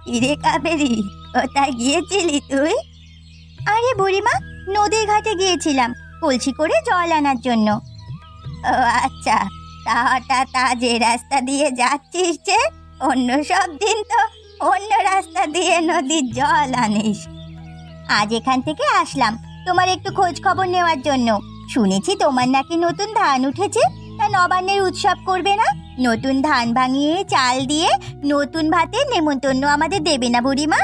কিরে কাবেরী, কোথায় গিয়েছিলি তুই? আরে বুড়িমা, নদীর ঘাটে গিয়েছিলাম কলসি করে জল আনার জন্য। ও আচ্ছা, তা হঠাৎ আজ এ রাস্তা দিয়ে যাচ্ছিস যে? অন্য সব দিন তো অন্য রাস্তা দিয়ে নদীর জল আনিস। আজ এখান থেকে আসলাম তোমার একটু খোঁজ খবর নেওয়ার জন্য। শুনেছি তোমার নাকি নতুন ধান উঠেছে, তা নবান্নের উৎসব করবে না? নতুন ধান ভাঙিয়ে চাল দিয়ে নতুন ভাতের নেমন্তন্ন আমাদের দেবে না বুড়িমা?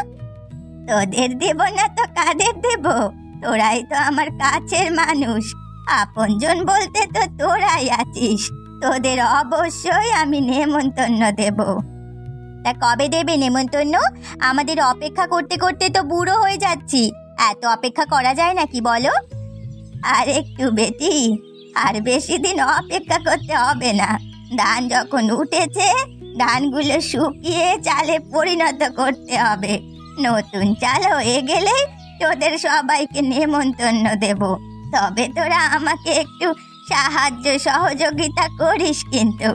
তোদের দেব না তো কাদের দেব? তোরাই তো আমার কাছের মানুষ, আপনজন বলতে তো তোরাই আছিস। তোদের অবশ্যই আমি নেমন্তন্ন দেব। তা কবে দেবে নেমন্তন্ন? আমাদের অপেক্ষা করতে করতে তো বুড়ো হয়ে যাচ্ছি, এত অপেক্ষা করা যায় নাকি বলো? আর একটু বেটি, আর বেশি দিন অপেক্ষা করতে হবে না। ধান যখন উঠেছে, ধানগুলো শুকিয়ে চালে পরিণত করতে হবে। নতুন চাল হয়ে গেলে তোদের সবাইকে নেমন্তন্ন দেব। তবে তোরা আমাকে একটু সাহায্য সহযোগিতা করিস কিন্তু।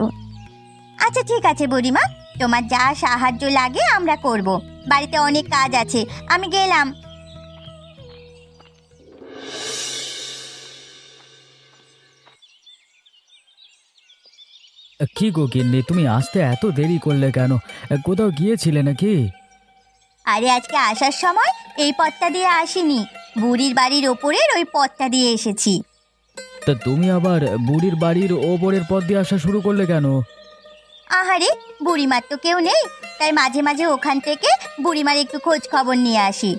আচ্ছা ঠিক আছে বুড়িমা, তোমার যা সাহায্য লাগে আমরা করব। বাড়িতে অনেক কাজ আছে, আমি গেলাম। কি গো গিন্নি, তুমি আসতে এত দেরি করলে কেন? কোথাও গিয়েছিলে নাকি? আরে আজকে আসার সময় এই পথটা দিয়ে আসিনি, বুড়ির বাড়ির ওপরের ওই পথটা দিয়ে এসেছি। তা তুমি আবার বুড়ির বাড়ির ওপরের পথ দিয়ে আসা শুরু করলে কেন? আহারে, বুড়িমার তো কেউ নেই, তাই মাঝে মাঝে ওখান থেকে বুড়িমার একটু খোঁজ খবর নিয়ে আসি।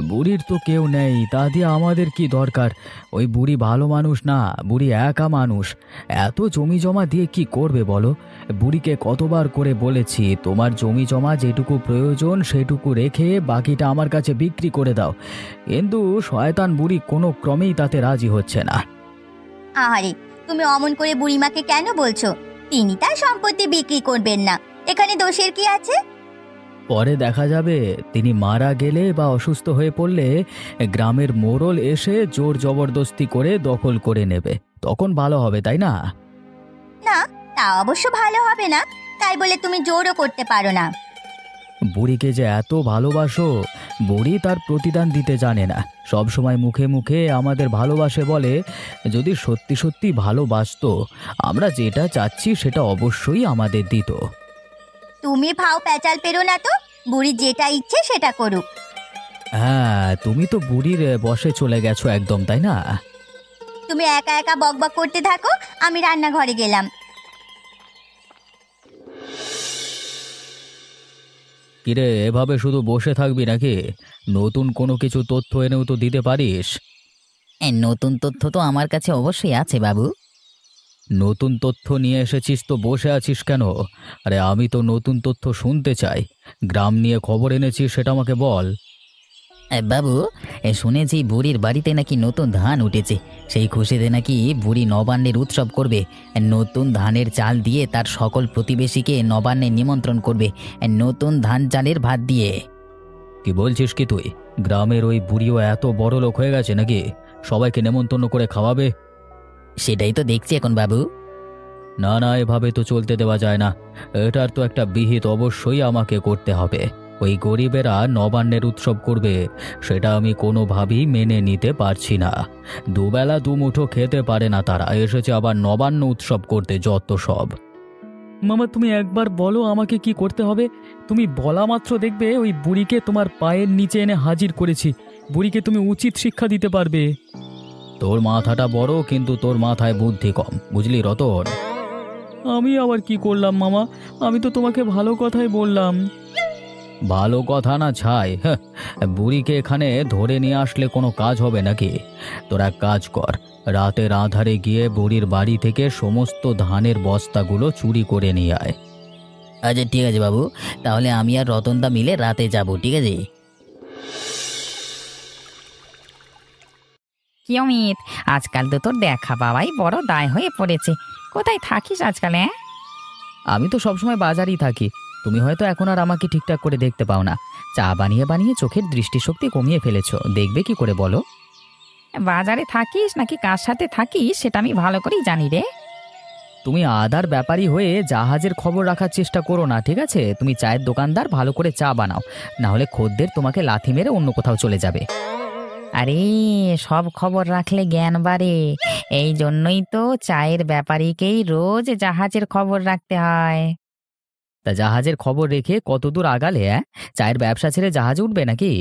বুড়ির তো কেউ নেই, তা দিয়ে আমাদের কি দরকার? ওই বুড়ি ভালো মানুষ না, বুড়ি একা মানুষ। এত জমি জমা দিয়ে কি করবে বলো? বুড়িকে কতবার করে বলেছি, তোমার জমি জমা যেটুকু প্রয়োজন সেটুকু রেখে বাকিটা আমার কাছে বিক্রি করে দাও, কিন্তু শয়তান বুড়ি কোনো ক্রমেই তাতে রাজি হচ্ছে না। আহারে, তুমি অমন করে বুড়িমাকে কেন বলছো? তিনি তার সম্পত্তি বিক্রি করবেন না, এখানে দোষের কি আছে? পরে দেখা যাবে, তিনি মারা গেলে বা অসুস্থ হয়ে পড়লে গ্রামের মোড়ল এসে জোর জবরদস্তি করে দখল করে নেবে, তখন ভালো হবে, তাই না? না, তা অবশ্য ভালো হবে না, তাই বলে তুমি জোরও করতে পারো না। বুড়িকে যে এত ভালোবাসো, বুড়ি তার প্রতিদান দিতে জানে না, সব সময় মুখে মুখে আমাদের ভালোবাসে বলে। যদি সত্যি সত্যি ভালোবাসতো, আমরা যেটা চাচ্ছি সেটা অবশ্যই আমাদের দিত। তুমি ভাও পেঁচাল পেরো না তো, বুড়ি যেটা ইচ্ছে সেটা করুক। হ্যাঁ, তুমি তো বুড়ির বশে চলে গেছো একদম, তাই না? তুমি একা একা বকবক করতে থাকো, আমি রান্নাঘরে গেলাম। কিরে, এভাবে শুধু বসে থাকবি নাকি? নতুন কোনো কিছু তথ্য এনেও তো দিতে পারিস। নতুন তথ্য তো আমার কাছে অবশ্যই আছে বাবু। নতুন তথ্য নিয়ে এসেছিস তো বসে আছিস কেন? আরে আমি তো নতুন তথ্য শুনতে চাই। গ্রাম নিয়ে খবর এনেছিস, সেটা আমাকে বল। বাবু, শুনেছি বুড়ির বাড়িতে নাকি নতুন ধান উঠেছে, সেই খুশিতে নাকি বুড়ি নবান্নের উৎসব করবে। নতুন ধানের চাল দিয়ে তার সকল প্রতিবেশীকে নবান্নে নিমন্ত্রণ করবে, নতুন ধান চালের ভাত দিয়ে। কি বলছিস কি তুই? গ্রামের ওই বুড়িও এত বড় লোক হয়ে গেছে নাকি সবাইকে নেমন্তন্ন করে খাওয়াবে? সেটাই তো দেখছি এখন বাবু। না না, এভাবে তো চলতে দেওয়া যায় না। এটার তো একটা বিহিত অবশ্যই আমাকে করতে হবে। ওই গরিবেরা নবান্নের উৎসব করবে, সেটা আমি কোনোভাবেই মেনে নিতে পারছি না। দুবেলা দুমুঠো খেতে পারে না তারা, এসেছে আবার নবান্ন উৎসব করতে, যত সব। মামা, তুমি একবার বলো আমাকে কি করতে হবে। তুমি বলা মাত্র দেখবে ওই বুড়িকে তোমার পায়ের নিচে এনে হাজির করেছি। বুড়িকে তুমি উচিত শিক্ষা দিতে পারবে। তোর মাথাটা বড়, কিন্তু তোর মাথায় বুদ্ধি কম, বুঝলি রতন? আমি আবার কি করলাম মামা? আমি তো তোমাকে ভালো কথাই বললাম। ভালো কথা না ছাই, বুড়িকে এখানে ধরে নিয়ে আসলে কোনো কাজ হবে নাকি? তোরা কাজ কর, রাতের আধারে গিয়ে বুড়ির বাড়ি থেকে সমস্ত ধানের বস্তাগুলো চুরি করে নিয়ে আয়। আচ্ছা ঠিক আছে বাবু, তাহলে আমি আর রতনদা মিলে রাতে যাব, ঠিক আছে? কি অমিত, আজকাল তো তোর দেখা পাওয়াই বড় দায় হয়ে পড়েছে। কোথায় থাকিস আজকাল? আমি তো সবসময় বাজারেই থাকি। তুমি হয়তো এখন আর আমাকে ঠিকঠাক করে দেখতে পাও না। চা বানিয়ে বানিয়ে চোখের দৃষ্টিশক্তি কমিয়ে ফেলেছো, দেখবে কি করে বলো? বাজারে থাকিস নাকি কার সাথে থাকিস সেটা আমি ভালো করেই জানি রে। তুমি আদার ব্যাপারী হয়ে জাহাজের খবর রাখার চেষ্টা করো না, ঠিক আছে? তুমি চায়ের দোকানদার, ভালো করে চা বানাও, না হলে খদ্দের তোমাকে লাথি মেরে অন্য কোথাও চলে যাবে। আরে সব খবর রাখলে জ্ঞান বাড়ে, এই জন্যই তো চায়ের ব্যাপারীকেই রোজ জাহাজের খবর রাখতে হয়। তা জাহাজের খবর রেখে কতদূর আগালে? চায়ের ব্যবসা ছেড়ে জাহাজে উঠবে নাকি?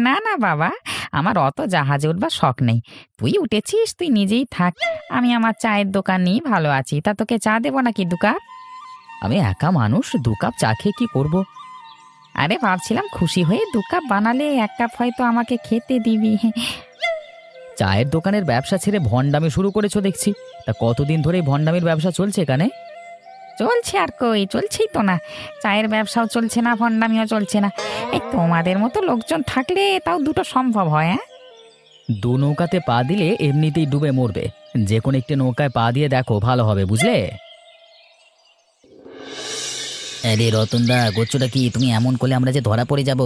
না না বাবা, আমার অত জাহাজে উঠবার শখ নেই। তুই উঠেছিস, তুই নিজেই থাক, আমি আমার চায়ের দোকান নিয়ে ভালো আছি। তা তোকে চা দেবো নাকি 2 কাপ? আমি একা মানুষ, 2 কাপ চা খেয়ে কি করব? আরে ভাবছিলাম খুশি হয়ে 2 কাপ বানালে 1 কাপ হয়তো আমাকে খেতে দিবি। চায়ের দোকানের ব্যবসা ছেড়ে ভণ্ডামি শুরু করেছো দেখছি। তা কতদিন ধরে এই ভণ্ডামির ব্যবসা চলছে এখানে? চলছে আর কই, চলছেই তো না। চায়ের ব্যবসাও চলছে না, ভণ্ডামিও চলছে না। এই তোমাদের মতো লোকজন থাকলে তাও দুটো সম্ভব হয়। হ্যাঁ, 2 নৌকাতে পা দিলে এমনিতেই ডুবে মরবে। যে কোনো একটি নৌকায় পা দিয়ে দেখো, ভালো হবে, বুঝলে? আরে রতনদা, করছোটা কি? তুমি এমন করলে আমরা যে ধরা পড়ে যাব।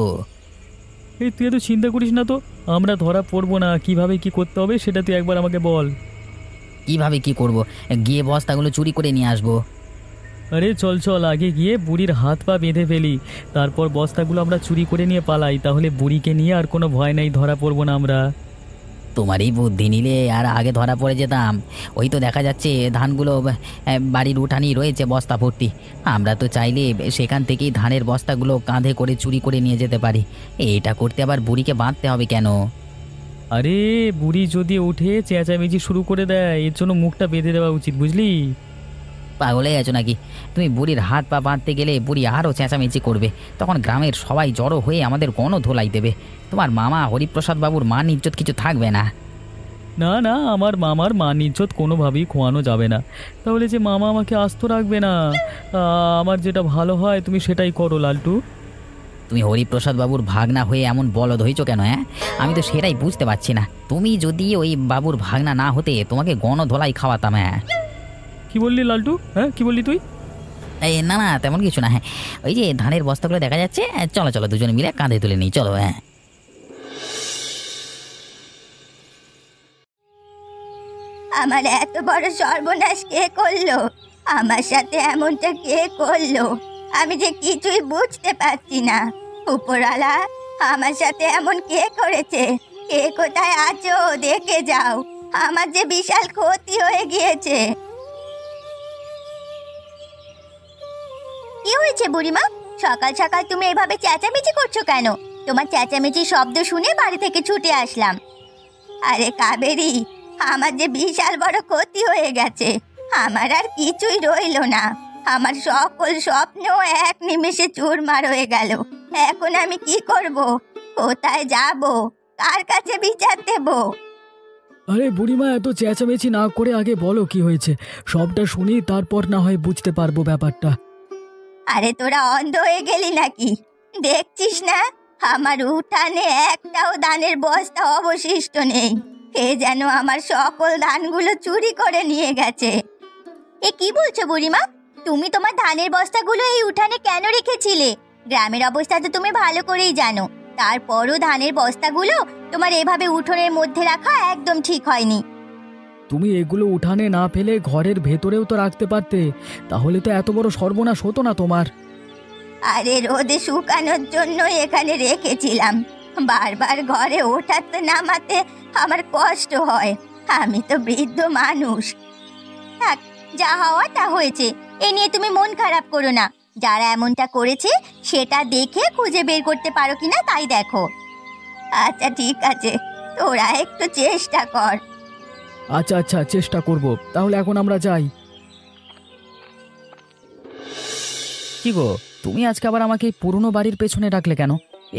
এই তুই এত চিন্তা করিস না তো, আমরা ধরা পড়বো না। কিভাবে কি করতে হবে সেটা তুই একবার আমাকে বল। কিভাবে কি করব? গিয়ে বস্তাগুলো চুরি করে নিয়ে আসবো। আরে চল চল, আগে গিয়ে বুড়ির হাত পা বেঁধে ফেলি, তারপর বস্তাগুলো আমরা চুরি করে নিয়ে পালাই। তাহলে বুড়িকে নিয়ে আর কোনো ভয় নেই, ধরা পড়বো না আমরা। তোমার এই বুদ্ধি নিলে আর আগে ধরা পড়ে যেতাম। ওই তো দেখা যাচ্ছে ধানগুলো বাড়ির উঠানেই রয়েছে বস্তা ভর্তি। আমরা তো চাইলে সেখান থেকেই ধানের বস্তাগুলো কাঁধে করে চুরি করে নিয়ে যেতে পারি। এটা করতে আবার বুড়িকে বাঁধতে হবে কেন? আরে বুড়ি যদি উঠে চেঁচামেচি শুরু করে দেয়, এর জন্য মুখটা বেঁধে দেওয়া উচিত, বুঝলি? পাগল হয়ে গেছো নাকি? তুমি বুড়ির হাত পা বাঁধতে গেলে বুড়ি আরও চেঁচামেচি করবে। তখন গ্রামের সবাই জড়ো হয়ে আমাদের গণধোলাই দেবে। তোমার মামা হরিপ্রসাদ বাবুর মান ইজ্জত কিছু থাকবে না। না না, আমার মামার মান ইজ্জত কোনোভাবেই খোয়ানো যাবে না। তাহলে যে মামা আমাকে আস্ত রাখবে না। আমার যেটা ভালো হয় তুমি সেটাই করো লালটু। তুমি হরিপ্রসাদ বাবুর ভাগনা হয়ে এমন বলদ হয়েছো কেন? আমি তো সেটাই বুঝতে পারছি না। তুমি যদি ওই বাবুর ভাগনা না হতে তোমাকে গণধোলাই খাওয়াতাম। কি বললি লালটু? কি বললি তুই? এই না না, তেমন কিছু না। ওই যে ধানের বস্তাগুলো দেখা যাচ্ছে, চলো চলো দুজনে মিলে কাঁধে তুলে নিই, চলো। আমার এত বড় সর্বনাশ কে করলো? আমার সাথে এমনটা কে করলো? আমি যে কিছুই বুঝতে পারছি না। উপরওয়ালা, আমার সাথে এমন কে করেছে? কে কোথায় আছো দেখে যাও, আমার যে বিশাল ক্ষতি হয়ে গিয়েছে। কি হয়েছে বুড়িমা? সকাল সকাল তুমি এভাবে চেঁচামেচি করছো কেন? তোমার চেঁচামেচি শব্দ শুনে বাড়ি থেকে ছুটে আসলাম। আরে কাবেরী, আমার যে বিশাল বড় ক্ষতি হয়ে গেছে। আমার আর কিছুই রইলো না। আমার সকল স্বপ্ন এক নিমেষে চুরমার হয়ে গেল। এখন আমি কি করব? কোথায় যাব? কার কাছে বিচার দেব? আরে বুড়িমা, এত চেঁচামেচি না করে আগে বলো কি হয়েছে। সবটা শুনি, তারপর না হয় বুঝতে পারবো ব্যাপারটা। আরে তোরা অন্ধ হয়ে গেলি নাকি? দেখছিস না আমার উঠানে একটাও ধানের বস্তা অবশিষ্ট নেই। এ যেন আমার সকল ধানগুলো চুরি করে নিয়ে গেছে। এ কি বলছো বুড়িমা? তুমি তোমার ধানের বস্তাগুলো এই উঠানে কেন রেখেছিলে? গ্রামের অবস্থা তো তুমি ভালো করেই জানো। তারপরও ধানের বস্তাগুলো তোমার এভাবে উঠোনের মধ্যে রাখা একদম ঠিক হয়নি। তুমি এগুলো উঠানে না ফেলে ঘরের ভেতরেও তো রাখতে পারতে, তাহলে তো এত বড় সর্বনাশ হতো না তোমার। আরে রোদে শুকানোর জন্য এখানে রেখেছিলাম। বারবার ঘরে ওঠাতে নামাতে আমার কষ্ট হয়। আমি তো বৃদ্ধ মানুষ। থাক, যা হওয়া তা হয়েছে। এ নিয়ে তুমি মন খারাপ করো না। যারা এমনটা করেছে সেটা দেখে খুঁজে বের করতে পারো কিনা তাই দেখো। আচ্ছা ঠিক আছে, তোরা একটু চেষ্টা কর। আচ্ছা আচ্ছা, চেষ্টা করব। তাহলে এখন আমরা যাই। কি গো, তুমি আজকে আবার আমাকে এই পুরনো বাড়ির পেছনে ডাকলে কেন?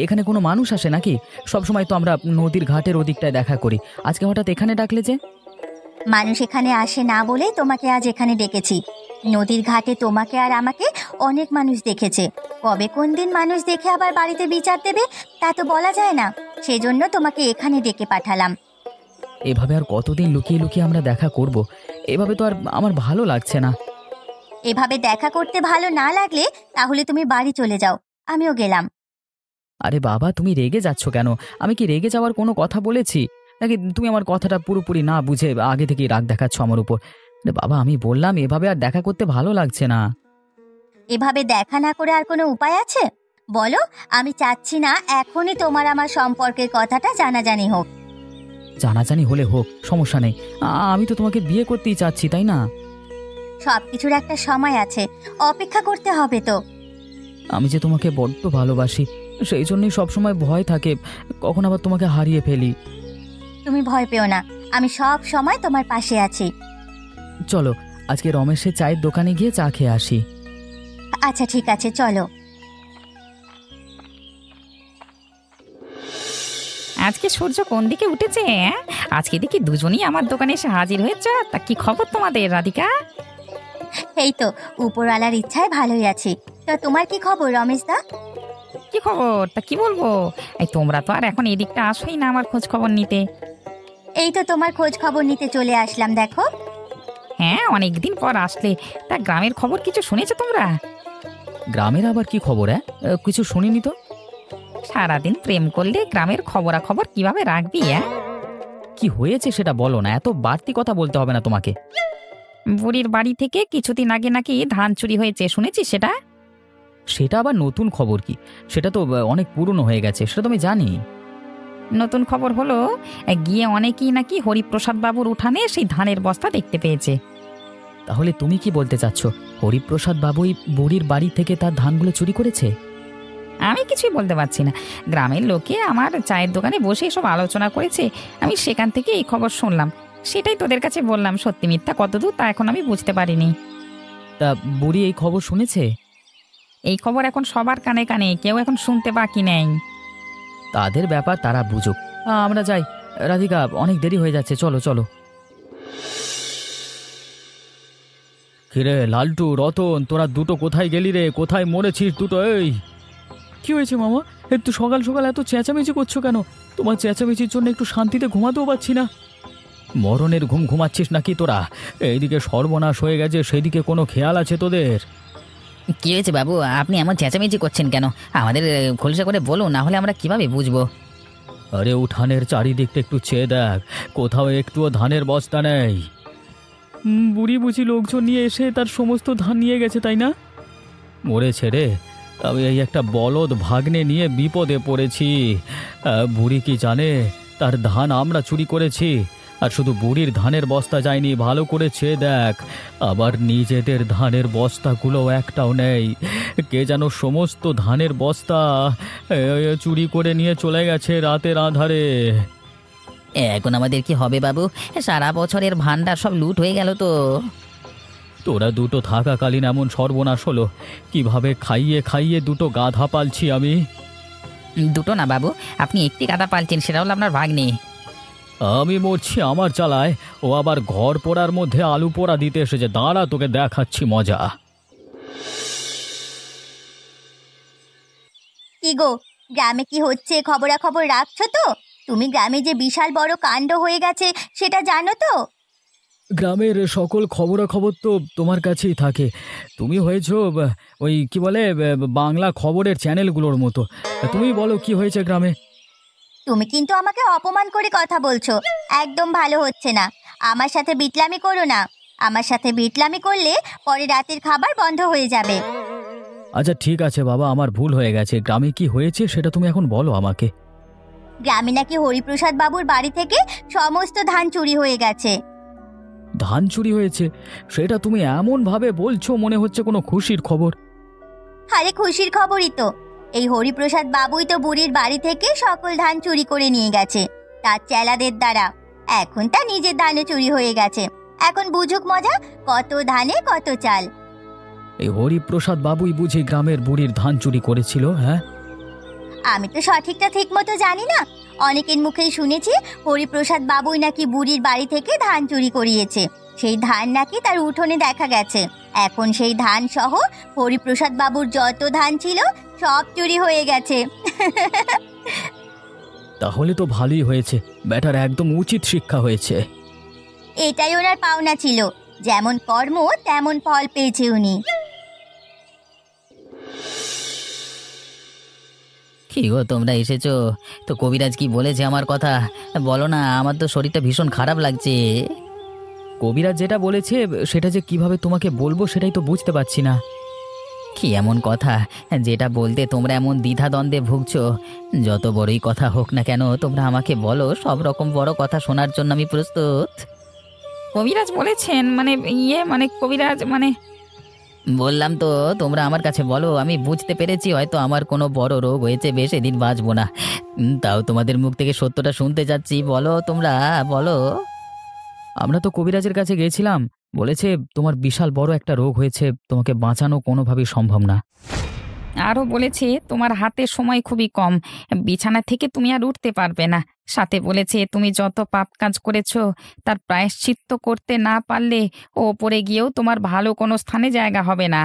এখানে কোনো মানুষ আসে নাকি? সবসময় তো আমরা নদীর ঘাটের ওদিকটায় দেখা করি, আজকে হঠাৎ এখানে ডাকলে যে? মানুষ এখানে আসে না বলে তোমাকে আজ এখানে ডেকেছি। নদীর ঘাটে তোমাকে আর আমাকে অনেক মানুষ দেখেছে। কবে কোন দিন মানুষ দেখে আবার বাড়িতে বিচার দেবে তা তো বলা যায় না। সেজন্য তোমাকে এখানে ডেকে পাঠালাম। এভাবে আর কতদিন লুকিয়ে লুকিয়ে আমরা দেখা করব? এভাবে তো আর আমার ভালো লাগছে না। এভাবে দেখা করতে ভালো না লাগলে তাহলে তুমি বাড়ি চলে যাও, আমিও গেলাম। আরে বাবা, তুমি রেগে যাচ্ছ কেন? আমি কি রেগে যাওয়ার কোনো কথা বলেছি নাকি? তুমি আমার কথাটা পুরোপুরি না বুঝে আগে থেকেই রাগ দেখাচ্ছ আমার উপর। বাবা, আমি বললাম এভাবে আর দেখা করতে ভালো লাগছে না। এভাবে দেখা না করে আর কোনো উপায় আছে? বলো, আমি চাচ্ছি না এখনই তোমার আমার সম্পর্কের কথাটা জানাজানি হোক। জানাজানি হলে হোক, সমস্যা নেই। আমি তো তোমাকে বিয়ে করতেই চাচ্ছি, তাই না? সবকিছুর একটা সময় আছে, অপেক্ষা করতে হবে তো। আমি যে তোমাকে বড্ড ভালোবাসি, সেই জন্যই সবসময় ভয় থাকে কখন আবার তোমাকে হারিয়ে ফেলি। তুমি ভয় পেও না, আমি সব সময় তোমার পাশে আছি। চলো আজকে রমেশের চায়ের দোকানে গিয়ে চা খেয়ে আসি। আচ্ছা ঠিক আছে, চলো। আজকে সূর্য কোন দিকে উঠেছে? আজকে দেখি দুজনেই আমার দোকানে এসে হাজির হয়েছে। তা কি খবর তোমাদের, রাধিকা? এই তো, উপরওয়ালার ইচ্ছায় ভালোই আছি। তা তোমার কি খবর রমেশ দা? কি খবর? তা কি বলবো, এই তোমরা তো আর এখন এদিকটা আসোই না আমার খোঁজ খবর নিতে। এই তো তোমার খোঁজ খবর নিতে চলে আসলাম, দেখো। হ্যাঁ, অনেকদিন পর আসলে। তা গ্রামের খবর কিছু শুনেছো তোমরা? গ্রামের আবার কি খবর? কিছু শুনিনি তো। সারাদিন প্রেম করলে গ্রামের খবরাখবর কিভাবে রাখবি? কি হয়েছে সেটা বলো না, এত বাড়তি কথা বলতে হবে না তোমাকে। বুড়ির বাড়ি থেকে কিছুদিন আগে নাকি ধান চুরি হয়েছে, শুনেছি সেটা? সেটা আবার নতুন খবর কি? সেটা তো অনেক পুরনো হয়ে গেছে, সেটা তো আমি জানি। নতুন খবর হলো, গিয়ে অনেকেই নাকি হরিপ্রসাদ বাবুর উঠানে সেই ধানের বস্তা দেখতে পেয়েছে। তাহলে তুমি কি বলতে চাচ্ছ, হরিপ্রসাদ বাবুই বুড়ির বাড়ি থেকে তার ধানগুলো চুরি করেছে? আমি কিছুই বলতে পারছি না, গ্রামের লোকে আমার চায়ের দোকানে বসে এসব আলোচনা করেছে, আমি সেখান থেকে এই খবর শুনলাম। সেটাই তোদের কাছে বললাম, সত্যি মিথ্যা কতদূর তা এখন আমি বুঝতে পারিনি। তা বুড়ি এই খবর শুনেছে? এই খবর এখন সবার কানে কানে, কেউ এখন শুনতে বাকি নেই। তাদের ব্যাপার, তারা বুঝুক। আমরা যাই। রাধিকা, অনেক দেরি হয়ে যাচ্ছে, চলো চলো। কিরে লালটু, রতন, তোরা দুটো কোথায় গেলি রে? কোথায় মরেছিস দুটো? এই কি হয়েছে মামা? একটু সকাল সকাল এত চেঁচামেচি করছো কেন? তোমার চেঁচামেচির জন্য একটু শান্তিতে ঘুমাতেও পারছি না। মরণের ঘুম ঘুমাচ্ছিস নাকি তোরা? এইদিকে সর্বনাশ হয়ে গেছে, সেদিকে কোনো খেয়াল আছে তোদের? কি হয়েছে বাবু, আপনি এমন চেঁচামেচি করছেন কেন? আমাদের খোলসা করে বলুন, না হলে আমরা কিভাবে বুঝবো? আরে উঠানের চারিদিকটা একটু চেয়ে দেখ, কোথাও একটুও ধানের বস্তা নেই। বুড়ি বুঝি লোকজন নিয়ে এসে তার সমস্ত ধান নিয়ে গেছে, তাই না? মরেছে রে, আমি এই একটা বলদ ভাগ্নে নিয়ে বিপদে পড়েছি। বুড়ি কি জানে তার ধান আমরা চুরি করেছি? আর শুধু বুড়ির ধানের বস্তা যায়নি, ভালো করে চেয়ে দেখ, আবার নিজেদের ধানের বস্তাগুলো একটাও নেই। কে যেন সমস্ত ধানের বস্তা চুরি করে নিয়ে চলে গেছে রাতের আঁধারে। এখন আমাদের কি হবে বাবু? সারা বছরের ভান্ডার সব লুট হয়ে গেল তো। তোরা দুটো থাকাকালীন এমন সর্বনাশ হলো, কিভাবে খাইয়ে খাইয়ে দুটো গাধা পালছি আমি। দুটো না বাবু, আপনি একটি গাদা পালছেন, সেটা হলো আপনার ভাগ্নে। আমি মরছি আমার জ্বালায়, ও আবার ঘর পোড়ার মধ্যে আলু পোড়া দিতে এসেছে। দাঁড়া, তোকে দেখাচ্ছি মজা। কি গো, গ্রামে কি হচ্ছে খবরাখবর রাখছো তো? তুমি গ্রামে যে বিশাল বড় কাণ্ড হয়ে গেছে সেটা জানো তো? গ্রামের সকল খবরাখবর তো তোমার কাছেই থাকে। তুমি হয়েছো ওই কি বলে বাংলা খবরের চ্যানেলগুলোর মতো। তুমি বলো কি হয়েছে গ্রামে? তুমি কিন্তু আমাকে অপমান করে কথা বলছো, একদম ভালো হচ্ছে না। আমার সাথে বিটলামি করো না, আমার সাথে বিটলামি করলে পরে রাতের খাবার বন্ধ হয়ে যাবে। আচ্ছা ঠিক আছে বাবা, আমার ভুল হয়ে গেছে। গ্রামে কি হয়েছে সেটা তুমি এখন বলো আমাকে। গ্রামে নাকি হরিপ্রসাদ বাবুর বাড়ি থেকে সমস্ত ধান চুরি হয়ে গেছে। ধান চুরি হয়েছে? সেটা তুমি এমন ভাবে বলছো মনে হচ্ছে কোনো খুশির খবর। আরে খুশির খবরই তো। এই হরিপ্রসাদ বাবুই তো বুড়ির বাড়ি থেকে সকল ধান চুরি করে নিয়ে গেছে তার চেলাদের দ্বারা। এখন তা নিজের ধানও চুরি হয়ে গেছে। এখন বুঝুক মজা, কত ধানে কত চাল। এই হরিপ্রসাদ বাবুই বুঝি গ্রামের বুড়ির ধান চুরি করেছিল? হ্যাঁ, আমি তো সঠিকটা ঠিক মতো জানি না, অনেকের মুখেই শুনেছি হরিপ্রসাদ বাবুই নাকি বুড়ির বাড়ি থেকে ধান চুরি করিয়েছে। সেই ধান নাকি তার উঠোনে দেখা গেছে। এখন সেই ধান সহ হরিপ্রসাদ বাবুর যত ধান ছিল সব চুরি হয়ে গেছে। তাহলে তো ভালোই হয়েছে, ব্যাটার একদম উচিত শিক্ষা হয়েছে। এটাই ওনার পাওনা ছিল, যেমন কর্ম তেমন ফল পেয়েছে উনি। কি গো, তোমরা এসেছো তো? কবিরাজ কি বলেছে আমার কথা বলো না, আমার তো শরীরটা ভীষণ খারাপ লাগছে। কবিরাজ যেটা বলেছে সেটা যে কিভাবে তোমাকে বলবো সেটাই তো বুঝতে পারছি না। কি এমন কথা যেটা বলতে তোমরা এমন দ্বিধাদ্বন্দ্বে ভুগছো? যত বড়ই কথা হোক না কেন তোমরা আমাকে বলো, সব রকম বড় কথা শোনার জন্য আমি প্রস্তুত। কবিরাজ বলেছেন কবিরাজ বললাম তো, তোমরা আমার কাছে বলো, আমি বুঝতে পেরেছি হয়তো আমার কোনো বড় রোগ হয়েছে, বেশি দিন বাঁচবো না। তাও তোমাদের মুখ থেকে সত্যটা শুনতে চাচ্ছি, বলো তোমরা বলো। আমরা তো কবিরাজের কাছে গিয়েছিলাম, বলেছে তোমার বিশাল বড় একটা রোগ হয়েছে, তোমাকে বাঁচানো কোনোভাবেই সম্ভব না। আরও বলেছে তোমার হাতে সময় খুবই কম, বিছানা থেকে তুমি আর উঠতে পারবে না। সাথে বলেছে তুমি যত পাপ কাজ করেছো তার প্রায়শ্চিত্ত করতে না পারলে ওপরে গিয়েও তোমার ভালো কোনো স্থানে জায়গা হবে না।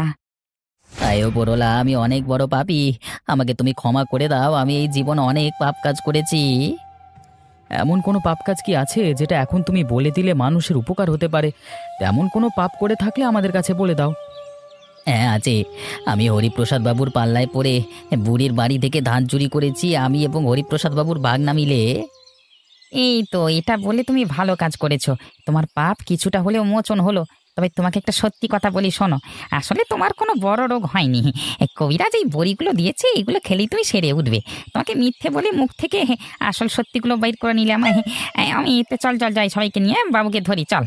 তাই ওপরওয়ালা, আমি অনেক বড় পাপী, আমাকে তুমি ক্ষমা করে দাও। আমি এই জীবন অনেক পাপ কাজ করেছি। এমন কোনো পাপ কাজ কি আছে যেটা এখন তুমি বলে দিলে মানুষের উপকার হতে পারে? তেমন কোনো পাপ করে থাকলে আমাদের কাছে বলে দাও। হ্যাঁ আছে, আমি হরিপ্রসাদ বাবুর পাল্লায় পড়ে বুড়ির বাড়ি থেকে ধান চুরি করেছি, আমি এবং হরিপ্রসাদ বাবুর ভাগনা মিলে। এই তো, এটা বলে তুমি ভালো কাজ করেছো, তোমার পাপ কিছুটা হলেও মোচন হলো। তবে তোমাকে একটা সত্যি কথা বলি, শোনো, আসলে তোমার কোনো বড় রোগ হয়নি। কবিরাজ এই বড়িগুলো দিয়েছে, এগুলো খেলেই তুমি সেরে উঠবে। তোমাকে মিথ্যে বলে মুখ থেকে আসল সত্যিগুলো বাইর করে নিলাম। আমি চল চল যাই, সবাইকে নিয়ে বাবুকে ধরি, চল।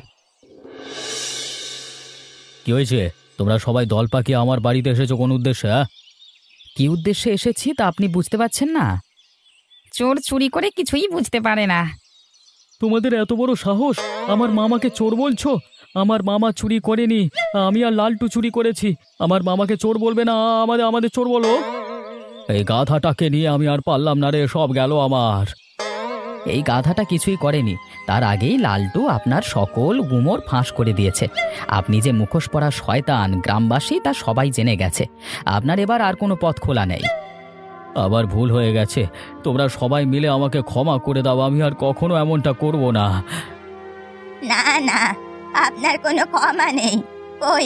কি হয়েছে? তোমরা সবাই দল পাকিয়ে আমার বাড়িতে এসেছো কোন উদ্দেশ্যে? কি উদ্দেশ্যে এসেছি তা আপনি বুঝতে পারছেন না? চোর চুরি করে কিছুই বুঝতে পারে না। তোমাদের এত বড় সাহস, আমার মামাকে চোর বলছো? আমার মামা চুরি করেনি, আমি আর লালটু চুরি করেছি। আমার মামাকে চোর বলবে না, আমাদের চোর বলো। এই গাধাটাকে নিয়ে আমি আর পারলাম না রে, সব গেল আমার। এই গাধাটা কিছুই করেনি, তার আগেই লালটু আপনার সকল গুমর ফাঁস করে দিয়েছে। আপনি যে মুখোশ পরা শয়তান, গ্রামবাসী তা সবাই জেনে গেছে। আপনার এবার আর কোনো পথ খোলা নেই। আবার ভুল হয়ে গেছে, তোমরা সবাই মিলে আমাকে ক্ষমা করে দাও, আমি আর কখনো এমনটা করব না। না না, আপনার কোনো ক্ষমা নেই। ওই,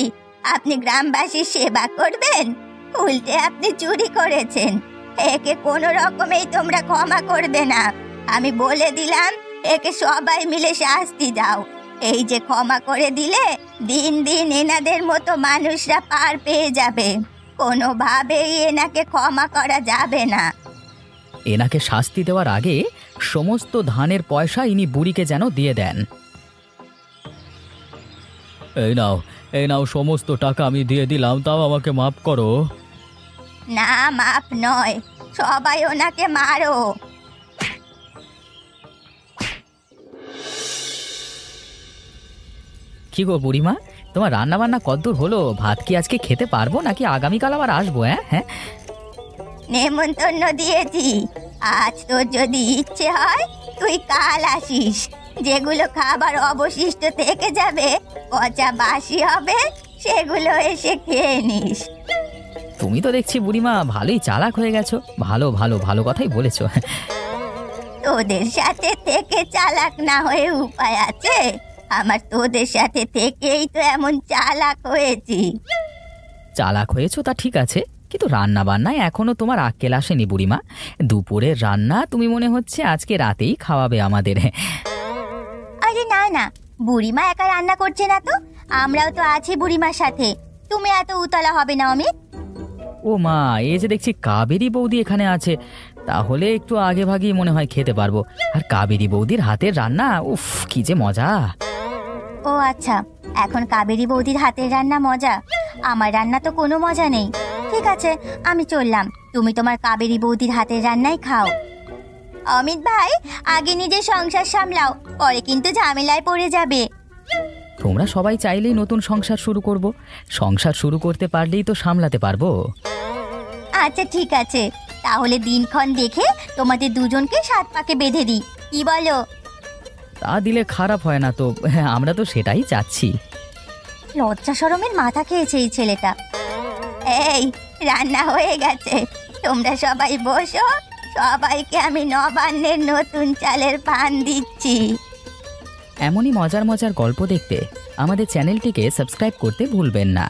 আপনি গ্রামবাসীর সেবা করবেন, উল্টে আপনি চুরি করেছেন। একে কোনো রকমেই তোমরা ক্ষমা করবে না। আমি বলে দিলাম, একে সবাই মিলে শাস্তি দাও। এই যে ক্ষমা করে দিলে দিন দিন এনাদের মতো মানুষরা পার পেয়ে যাবে। কোনোভাবেই এনাকে ক্ষমা করা যাবে না। এনাকে শাস্তি দেওয়ার আগে সমস্ত ধানের পয়সা ইনি বুড়িকে যেন দিয়ে দেন। এই নাও সমস্ত টাকা আমি দিয়ে দিলাম, তাও আমাকে মাফ করো। না, মাপ নয়, সবাই ওনাকে মারো। কি গো বুড়িমা, তোমার রান্না বান্না কদ্দূর হলো? ভাত কি আজকে খেতে পারবো নাকি আগামীকাল আবার আসবো? হ্যাঁ, নেমন্তন্ন দিয়েছি, আজ তোর যদি ইচ্ছে হয় তুই কাল আসিস। যেগুলো খাবার অবশিষ্ট থেকে যাবে, পচা বাসি হবে, সেগুলো এসে খেয়ে নিস। তুমি তো দেখছি বুড়িমা ভালোই চালাক হয়ে গেছো। ভালো ভালো ভালো কথাই বলেছো। তোদের সাথে থেকে চালাক না হয়ে উপায় আছে? আমার তোদের সাথে থেকেই তো এমন চালাক হয়েছি। চালাক হয়েছো তা ঠিক আছে, কিন্তু রান্না বান্নায় এখনো তোমার আক্কেল আসেনি বুড়িমা। দুপুরের রান্না তুমি মনে হচ্ছে আজকে রাতেই খাওয়াবে আমাদের। আরে না না, বুড়িমা একা রান্না করছে না তো, আমরাও তো আছি বুড়িমার সাথে। তুমি এত উতলা হবে না অমিত। ও মা, এই যে দেখছি কাবেরী বৌদি এখানে আছে, তাহলে একটু আগে ভাগেই মনে হয় খেতে পারবো। আর কাবেরী বৌদির হাতের রান্না, উফ কি যে মজা। ও আচ্ছা, এখন কাবেরী বৌদির হাতের রান্না মজা, আমার রান্না তো কোনো মজা নেই। ঠিক আছে, আমি চললাম, তুমি তোমার কাবেরী বৌদির হাতের রান্নাই খাও। অমিত ভাই, আগে নিজের সংসার সামলাও, পরে কিন্তু ঝামেলায় পড়ে যাবে। তোমরা সবাই চাইলেই নতুন সংসার শুরু করব, সংসার শুরু করতে পারলেই তো সামলাতে পারবো। আচ্ছা ঠিক আছে, তাহলে দিনক্ষণ দেখে তোমাদের দুজনকে 7 পাকে বেঁধে দিই, কি বলো? তা দিলে খারাপ হয় না তো, আমরা তো সেটাই চাচ্ছি। লজ্জা শরমের মাথা খেয়েছে এই ছেলেটা। এই, রান্না হয়ে গেছে, তোমরা সবাই বসো, সবাইকে আমি নবান্নের নতুন চালের পান দিচ্ছি। এমনই মজার মজার গল্প দেখতে আমাদের চ্যানেলটিকে সাবস্ক্রাইব করতে ভুলবেন না।